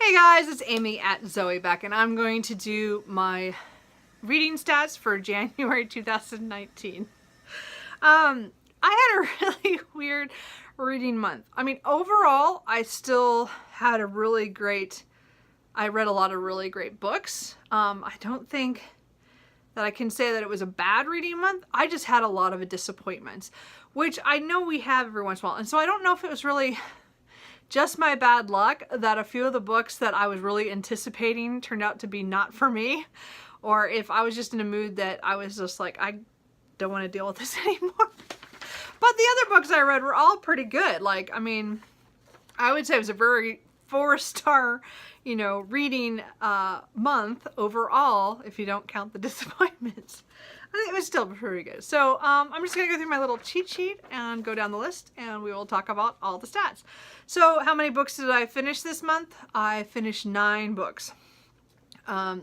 Hey guys, it's Amy at Zoe back, and I'm going to do my reading stats for January 2019. I had a really weird reading month. I mean, overall, I still had a really great, I read a lot of really great books. I don't think that I can say that it was a bad reading month. I just had a lot of disappointments, which I know we have every once in a while. And so I don't know if it was really just my bad luck that a few of the books that I was really anticipating turned out to be not for me, or if I was just in a mood that I was just like, I don't want to deal with this anymore. But the other books I read were all pretty good. Like, I mean, I would say it was a very 4-star, reading month overall, if you don't count the disappointments. I think it was still pretty good. So I'm just going to go through my little cheat sheet and go down the list, and we will talk about all the stats. So how many books did I finish this month? I finished 9 books.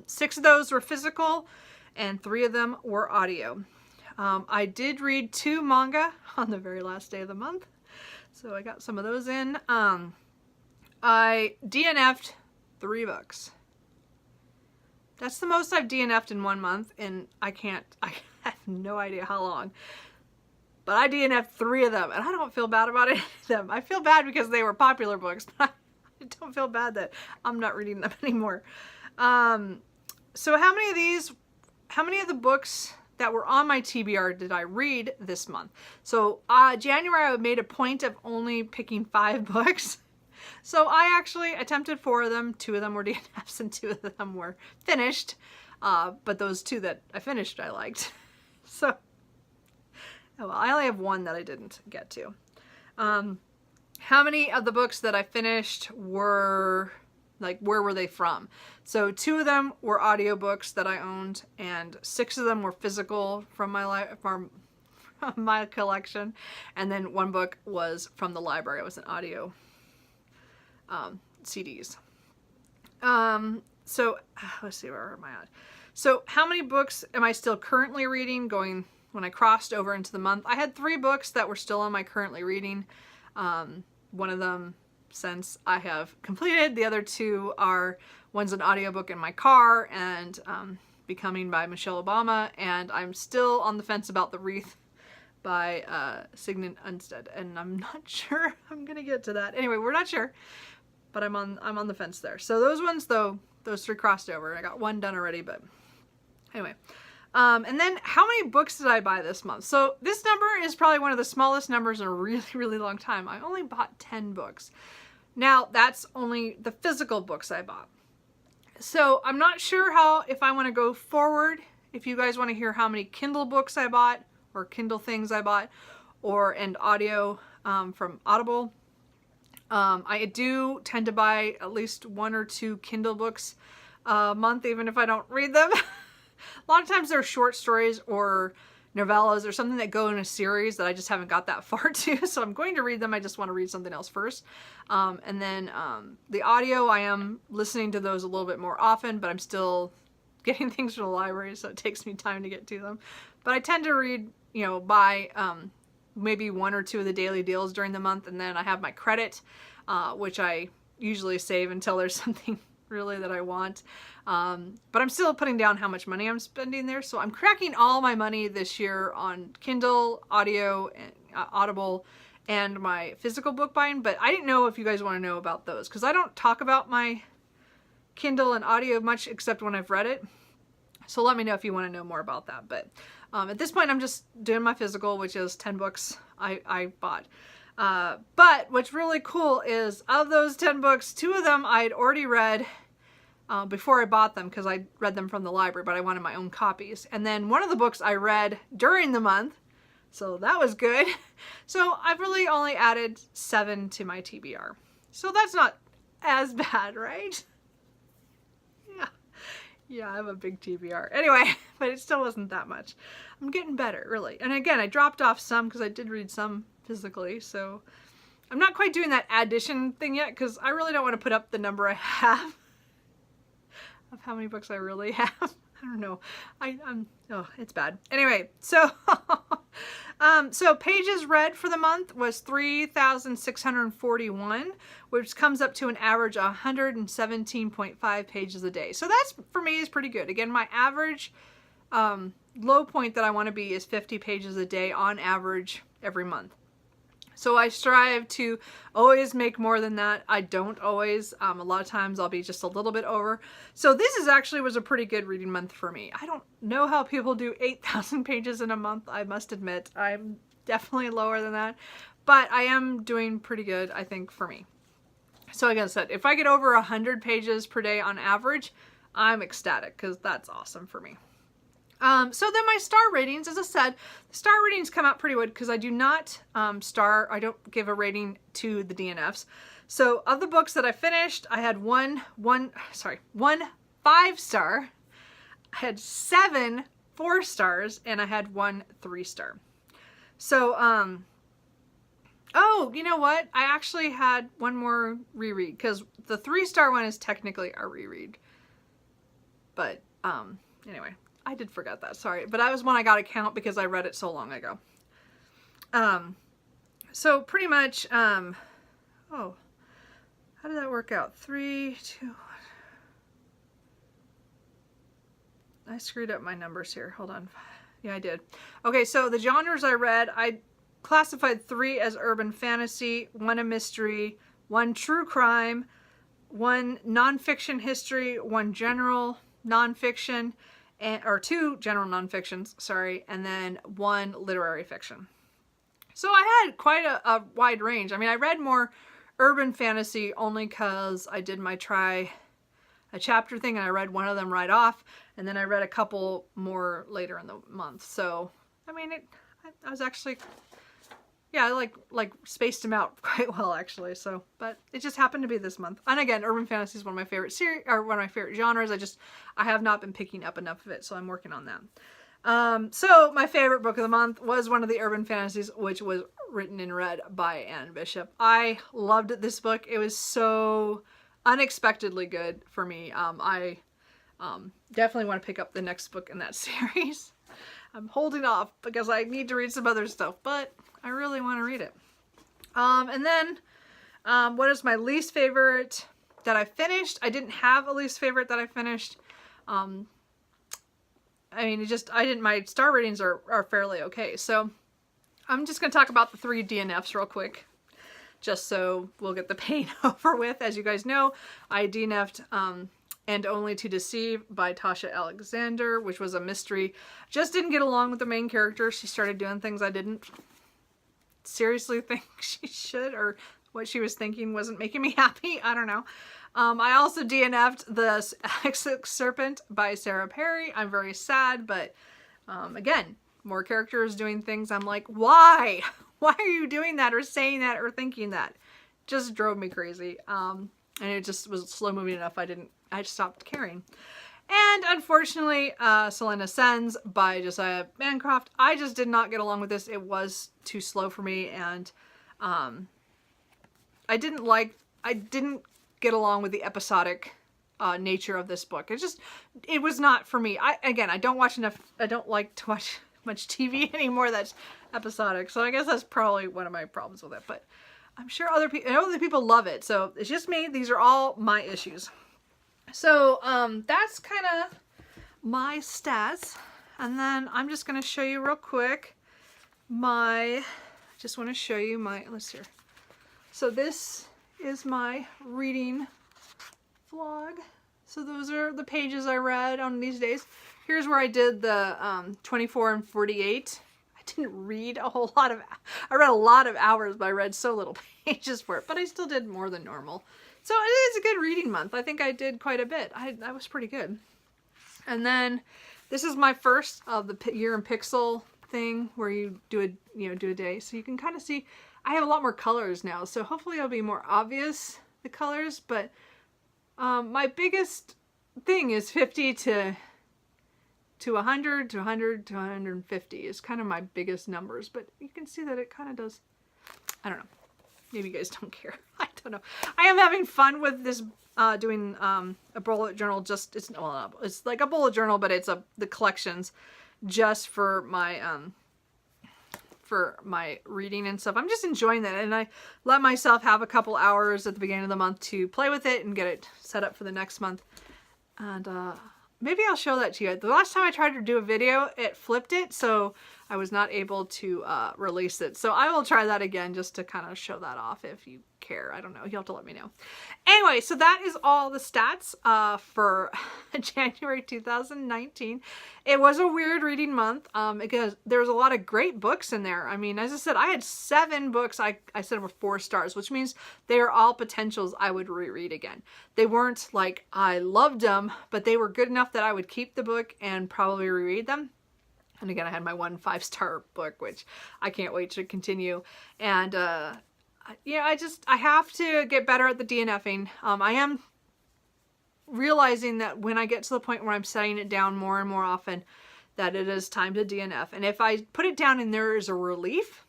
6 of those were physical, and 3 of them were audio. I did read 2 manga on the very last day of the month, so I got some of those in. I DNF'd 3 books. That's the most I've DNF'd in 1 month, and I have no idea how long. But I DNF'd 3 of them, and I don't feel bad about any of them. I feel bad because they were popular books, but I don't feel bad that I'm not reading them anymore. So how many of the books that were on my TBR did I read this month? So January I made a point of only picking 5 books. So I actually attempted 4 of them. 2 of them were DNFs and 2 of them were finished. But those 2 that I finished I liked. So, well, I only have 1 that I didn't get to. How many of the books that I finished were, like, where were they from? So 2 of them were audiobooks that I owned, and 6 of them were physical from my collection. And then 1 book was from the library. It was an audio CDs. So let's see, where am I at? So how many books am I still currently reading going when I crossed over into the month? I had 3 books that were still on my currently reading. One of them since I have completed. The other 2 are, one's an audiobook in my car, and Becoming by Michelle Obama, and I'm still on the fence about The Wreath by Sigmund Unstead, and I'm not sure I'm gonna get to that. Anyway, we're not sure, but I'm on the fence there. So those ones, though, those 3 crossed over. I got 1 done already, but anyway. And then how many books did I buy this month? So this number is probably one of the smallest numbers in a really, really long time. I only bought 10 books. Now, that's only the physical books I bought. So I'm not sure if I want to go forward, if you guys want to hear how many Kindle books I bought, or Kindle things I bought, and audio from Audible. I do tend to buy at least 1 or 2 Kindle books a month, even if I don't read them. A lot of times they're short stories or novellas or something that go in a series that I just haven't got that far to. So I'm going to read them. I just want to read something else first. And then the audio, I am listening to those a little bit more often, but I'm still getting things from the library, so it takes me time to get to them. But I tend to read, buy maybe 1 or 2 of the daily deals during the month, and then I have my credit, which I usually save until there's something really that I want. But I'm still putting down how much money I'm spending there. So I'm cracking all my money this year on Kindle, audio, and Audible, and my physical book buying. But I didn't know if you guys want to know about those, because I don't talk about my Kindle and audio much except when I've read it. So let me know if you want to know more about that. But at this point, I'm just doing my physical, which is 10 books I bought. But what's really cool is, of those 10 books, 2 of them I had already read before I bought them, because I read them from the library, but I wanted my own copies. And then 1 of the books I read during the month, so that was good. So I've really only added 7 to my TBR. So that's not as bad, right? Yeah, I have a big TBR. Anyway, but it still wasn't that much. I'm getting better, really. And again, I dropped off some because I did read some physically, so I'm not quite doing that addition thing yet, because I really don't want to put up the number I have of how many books I really have. don't know. Oh, it's bad. Anyway, so, so pages read for the month was 3,641, which comes up to an average of 117.5 pages a day. So that's, for me, is pretty good. Again, my average low point that I want to be is 50 pages a day on average every month. So I strive to always make more than that. I don't always. A lot of times I'll be just a little bit over. So this was a pretty good reading month for me. I don't know how people do 8,000 pages in a month, I must admit. I'm definitely lower than that. But I am doing pretty good, I think, for me. So like I said, if I get over 100 pages per day on average, I'm ecstatic because that's awesome for me. So then my star ratings, as I said, the star ratings come out pretty good because I do not I don't give a rating to the DNFs. So of the books that I finished, I had one 5-star, I had 7 4-stars, and I had 1 3-star. So, oh, you know what? I actually had one more reread because the 3-star one is technically a reread. But, anyway. I did forget that, sorry. But that was one I got to count because I read it so long ago. So pretty much, oh, how did that work out? 3, 2, 1. I screwed up my numbers here. Hold on. Yeah, I did. Okay, so the genres I read, I classified 3 as urban fantasy, 1 a mystery, 1 true crime, 1 nonfiction history, 1 general nonfiction, or 2 general nonfictions, sorry, and then 1 literary fiction. So I had quite a wide range. I mean, I read more urban fantasy only because I did my try a chapter thing and I read one of them right off, and then I read a couple more later in the month. So, I mean, I was actually, yeah, I like spaced them out quite well actually. So, but it just happened to be this month. And again, urban fantasy is one of my favorite series, or one of my favorite genres. I have not been picking up enough of it, so I'm working on that. So my favorite book of the month was one of the urban fantasies, which was written and read by Anne Bishop. I loved this book. It was so unexpectedly good for me. I definitely want to pick up the next book in that series. I'm holding off because I need to read some other stuff, but I really want to read it. And then, what is my least favorite that I finished? I didn't have a least favorite that I finished. I mean, my star ratings are fairly okay. So I'm just going to talk about the 3 DNFs real quick, just so we'll get the pain over with. As you guys know, I DNF'd, And Only to Deceive by Tasha Alexander, which was a mystery. Just didn't get along with the main character. She started doing things I didn't seriously think she should, or what she was thinking wasn't making me happy. I don't know. I also DNF'd The Exit Serpent by Sarah Perry. I'm very sad, but again, more characters doing things I'm like, why? Why are you doing that or saying that or thinking that? Just drove me crazy. And it just was slow moving enough. I stopped caring. And unfortunately, Selena Sens by Josiah Bancroft. I just did not get along with this. It was too slow for me, and I didn't get along with the episodic nature of this book. It was not for me. I don't like to watch much TV anymore that's episodic. So I guess that's probably one of my problems with it. But I'm sure other people love it. So it's just me. These are all my issues. So that's kind of my stats. And then I'm just going to show you real quick let's see here. So this is my reading vlog. So those are the pages I read on these days. Here's where I did the 24 and 48. I didn't read a whole lot I read a lot of hours, but I read so little pages for it. But I still did more than normal. So it is a good reading month. I think I did quite a bit. That was pretty good. And then this is my first of the year in pixel thing where you do a day. So you can kind of see I have a lot more colors now. So hopefully it'll be more obvious, the colors. But my biggest thing is 50 to 100 to 100 to 150 is kind of my biggest numbers. But you can see that it kind of does. I don't know. Maybe you guys don't care. I don't know. I am having fun with this, doing a bullet journal. Just it's like a bullet journal, but it's the collections just for my reading and stuff. I'm just enjoying that, and I let myself have a couple hours at the beginning of the month to play with it and get it set up for the next month. And maybe I'll show that to you. The last time I tried to do a video, it flipped it, so I was not able to release it. So I will try that again just to kind of show that off if you care. I don't know. You'll have to let me know. Anyway, so that is all the stats for January 2019. It was a weird reading month because there was a lot of great books in there. I mean, as I said, I had 7 books. I said them were 4 stars, which means they are all potentials I would reread again. They weren't like I loved them, but they were good enough that I would keep the book and probably reread them. And again, I had my 1 5-star book, which I can't wait to continue. And yeah, I have to get better at the DNFing. I am realizing that when I get to the point where I'm setting it down more and more often, that it is time to DNF. And if I put it down and there is a relief,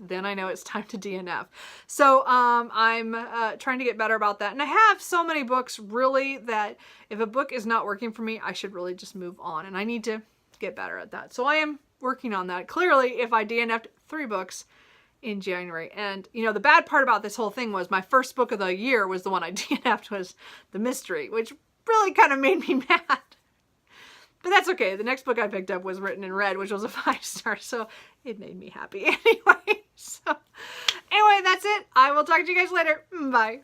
then I know it's time to DNF. So I'm trying to get better about that. And I have so many books really that if a book is not working for me, I should really just move on. And I need to get better at that. So I am working on that. Clearly, if I DNF'd 3 books in January, and you know, the bad part about this whole thing was my first book of the year was the one I DNF'd, was The Mystery, which really kind of made me mad. But that's okay. The next book I picked up was Written in Red, which was a 5-star, so it made me happy anyway. So anyway, that's it. I will talk to you guys later. Bye.